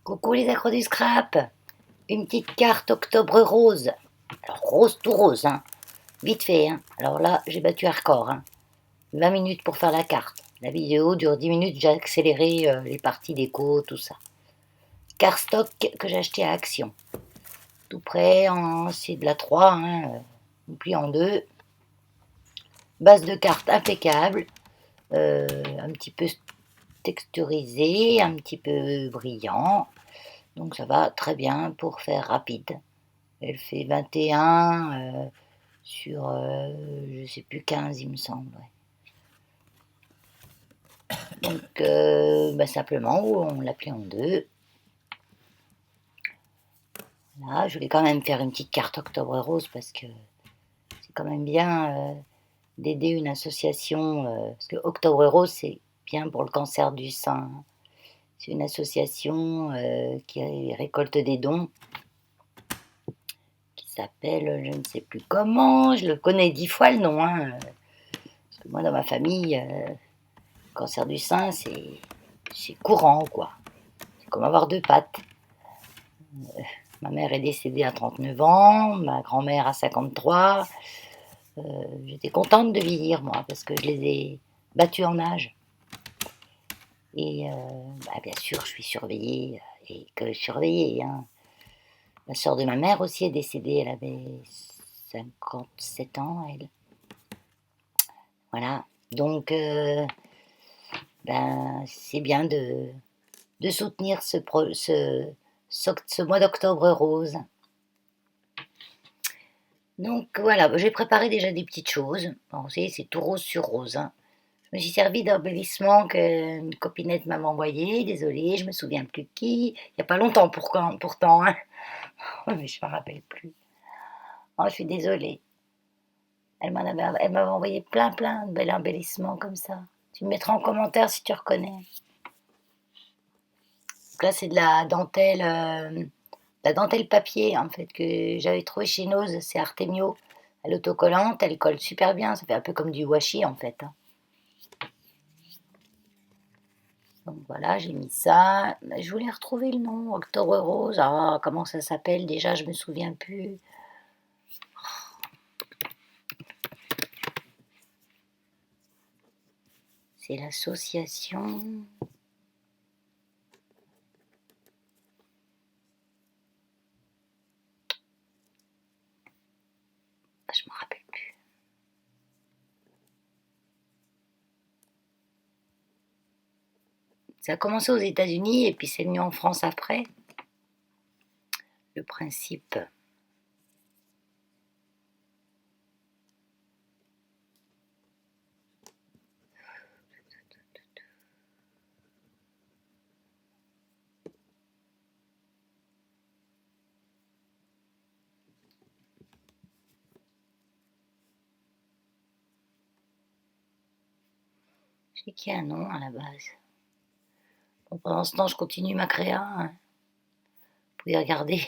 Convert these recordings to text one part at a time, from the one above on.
Coucou les accros du scrap. Une petite carte octobre rose. Alors rose tout rose, hein. Vite fait, hein. Alors là, j'ai battu un record, hein. 20 minutes pour faire la carte. La vidéo dure 10 minutes, j'ai accéléré les parties déco, tout ça. Cardstock que j'ai acheté à Action. Tout prêt, c'est de la 3, hein. On plie en deux. Base de carte impeccable. Un petit peu texturisé, un petit peu brillant. Donc ça va très bien pour faire rapide. Elle fait 21 sur, je sais plus, 15 il me semble. Ouais. Donc simplement, on l'a plié en deux. Là, je voulais quand même faire une petite carte Octobre Rose parce que c'est quand même bien d'aider une association. Parce que Octobre Rose, c'est bien pour le cancer du sein. C'est une association qui récolte des dons, qui s'appelle, je ne sais plus comment, je le connais 10 fois le nom. Hein, parce que moi, dans ma famille, cancer du sein, c'est courant, quoi. C'est comme avoir deux pattes. Ma mère est décédée à 39 ans, ma grand-mère à 53. J'étais contente de vieillir, moi, parce que je les ai battus en âge. Et bien sûr, je suis surveillée, et que surveillée. Hein. La sœur de ma mère aussi est décédée, elle avait 57 ans, elle. Voilà. Donc, c'est bien de soutenir ce mois d'octobre rose. Donc voilà, j'ai préparé déjà des petites choses. Bon, vous savez, c'est tout rose sur rose. Hein. Je me suis servi d'embellissement qu'une copinette m'avait envoyé. Désolée, je me souviens plus de qui. Il n'y a pas longtemps pourtant. Hein. Mais je ne me rappelle plus. Oh, je suis désolée. Elle m'avait envoyé plein de bel embellissements comme ça. Tu me mettras en commentaire si tu reconnais. Donc là, c'est de la dentelle papier en fait que j'avais trouvé chez Nose, c'est Artemio. Elle est autocollante, elle colle super bien, ça fait un peu comme du washi en fait. Hein. Donc voilà, j'ai mis ça. Je voulais retrouver le nom, Octobre Rose. Ah, comment ça s'appelle déjà, je me souviens plus. C'est l'association. Ah, je me rappelle plus. Ça a commencé aux États-Unis et puis c'est venu en France après. Le principe. Je sais qu'il y a un nom à la base. Bon, pendant ce temps, je continue ma créa. Hein. Vous pouvez regarder.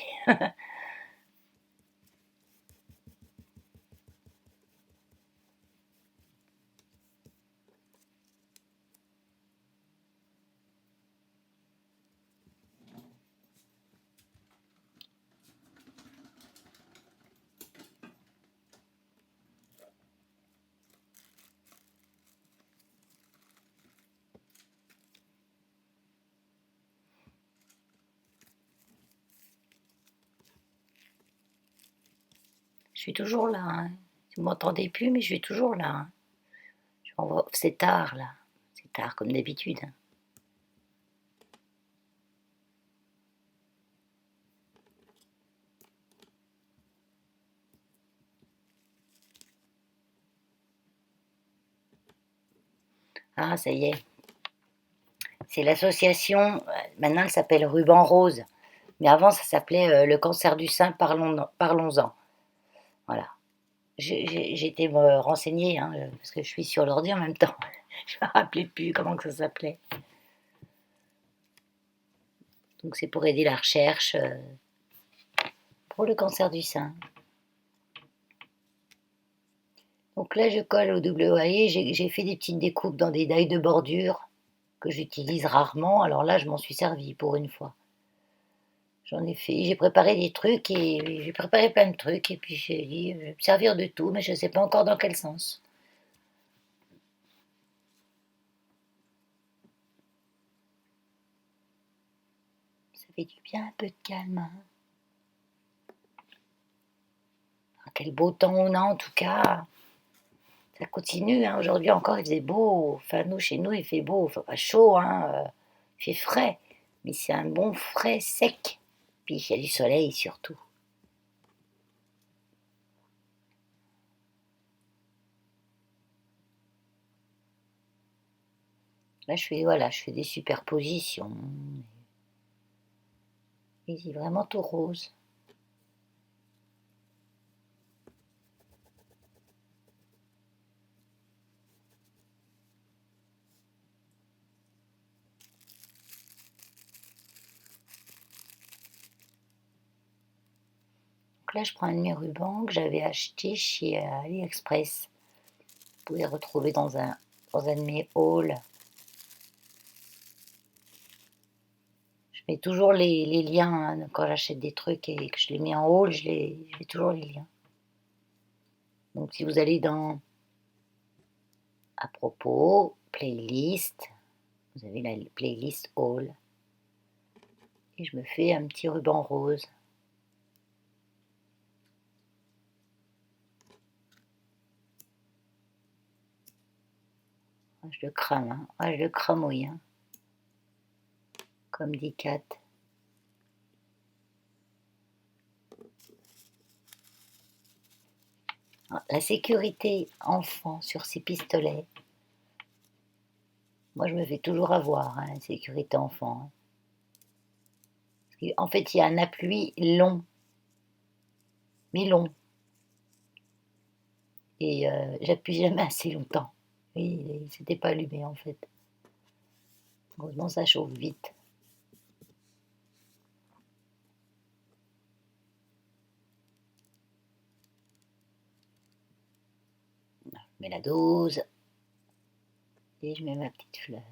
Je suis toujours là. Hein. Vous m'entendez plus, mais je suis toujours là. Hein. C'est tard là. C'est tard comme d'habitude. Hein. Ah, ça y est. C'est l'association. Maintenant, elle s'appelle Ruban Rose. Mais avant, ça s'appelait le cancer du sein, parlons-en. Voilà. J'ai été me renseigner, hein, parce que je suis sur l'ordi en même temps. Je ne me rappelais plus comment que ça s'appelait. Donc c'est pour aider la recherche pour le cancer du sein. Donc là, je colle au WAE. J'ai fait des petites découpes dans des dailles de bordure que j'utilise rarement. Alors là, je m'en suis servi pour une fois. J'en ai fait, j'ai préparé des trucs et j'ai préparé plein de trucs et puis j'ai dit, je vais me servir de tout, mais je ne sais pas encore dans quel sens. Ça fait du bien un peu de calme, hein. Ah, quel beau temps on a en tout cas. Ça continue, hein. Aujourd'hui encore il faisait beau. Enfin nous, chez nous, il fait beau. Enfin pas chaud, hein. Il fait frais. Mais c'est un bon frais sec. Puis il y a du soleil surtout. Là je fais des superpositions. Et c'est vraiment tout rose. Donc là je prends un de mes rubans que j'avais acheté chez AliExpress. Vous pouvez retrouver dans un de mes hauls. Je mets toujours les liens, hein, quand j'achète des trucs et que je les mets en haul, je mets toujours les liens. Donc si vous allez dans à propos, playlist, vous avez la playlist haul et je me fais un petit ruban rose. Ah, je le crame, hein. Ah, je le cramouille, hein, comme dit Kat. Ah, la sécurité enfant sur ces pistolets, moi je me fais toujours avoir, hein, la sécurité enfant, hein. En fait, il y a un appui long, mais long, et j'appuie jamais assez longtemps. Et il s'était pas allumé en fait. Heureusement, ça chauffe vite. Je mets la dose et je mets ma petite fleur.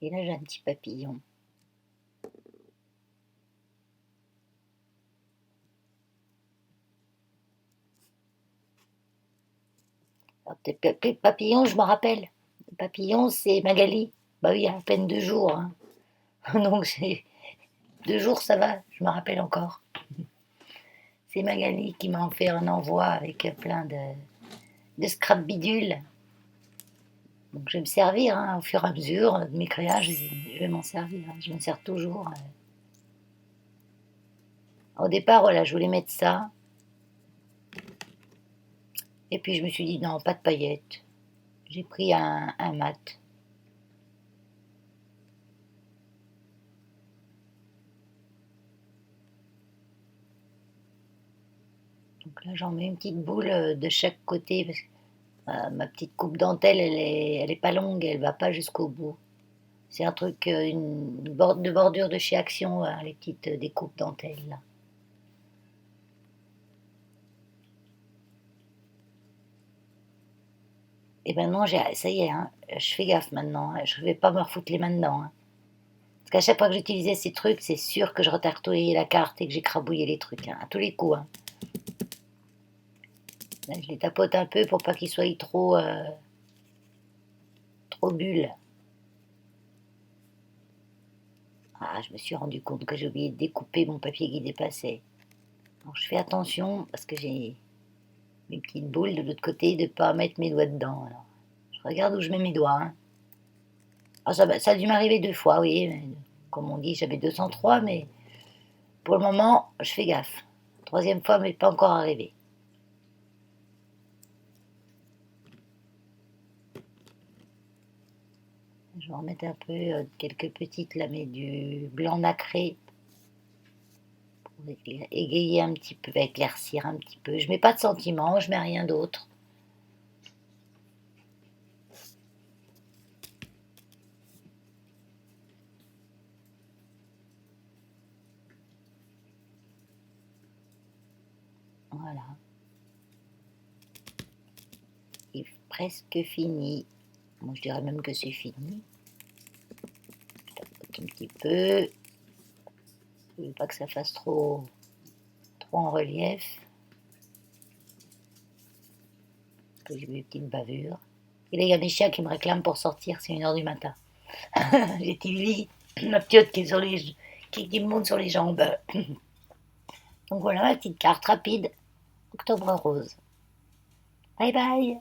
Et là, j'ai un petit papillon. Alors, papillon, je me rappelle. Le papillon, c'est Magali. Bah oui, il y a à peine 2 jours, hein. Donc, 2 jours, ça va, je me rappelle encore. C'est Magali qui m'a fait un envoi avec plein de scrap bidules. Donc, je vais me servir, hein, au fur et à mesure de mes créages, je vais m'en servir, hein. Je m'en sers toujours. Au départ, voilà, je voulais mettre ça. Et puis, je me suis dit, non, pas de paillettes. J'ai pris un mat. Donc là, j'en mets une petite boule de chaque côté parce que ma petite coupe dentelle, elle est pas longue, elle va pas jusqu'au bout. C'est un truc, de bordure de chez Action, hein, les petites découpes dentelles là. Et maintenant, ça y est, hein, je fais gaffe maintenant, hein, je vais pas me refoutre les mains dedans, hein. Parce qu'à chaque fois que j'utilisais ces trucs, c'est sûr que je retartouillais la carte et que j'écrabouillais les trucs, hein, à tous les coups, hein. Là, je les tapote un peu pour pas qu'ils soient trop bulles. Ah, je me suis rendu compte que j'ai oublié de découper mon papier qui dépassait. Alors je fais attention parce que j'ai mes petites boules de l'autre côté de ne pas mettre mes doigts dedans. Alors, je regarde où je mets mes doigts, hein. Ah, ça a dû m'arriver 2 fois, oui. Comme on dit, j'avais 203, mais pour le moment, je fais gaffe. Troisième fois, mais pas encore arrivé. Je vais en mettre un peu, quelques petites là, mais du blanc nacré pour égayer un petit peu, éclaircir un petit peu. Je mets pas de sentiments, je mets rien d'autre. Voilà. Il est presque fini. Moi, je dirais même que c'est fini. Je tapote un petit peu. Je ne veux pas que ça fasse trop en relief. Que j'ai eu une petite bavure. Et là, il y a mes chiens qui me réclament pour sortir, c'est 1h du matin. J'ai Tilly, ma piote qui est sur qui me monte sur les jambes. Donc voilà ma petite carte rapide, Octobre rose. Bye bye.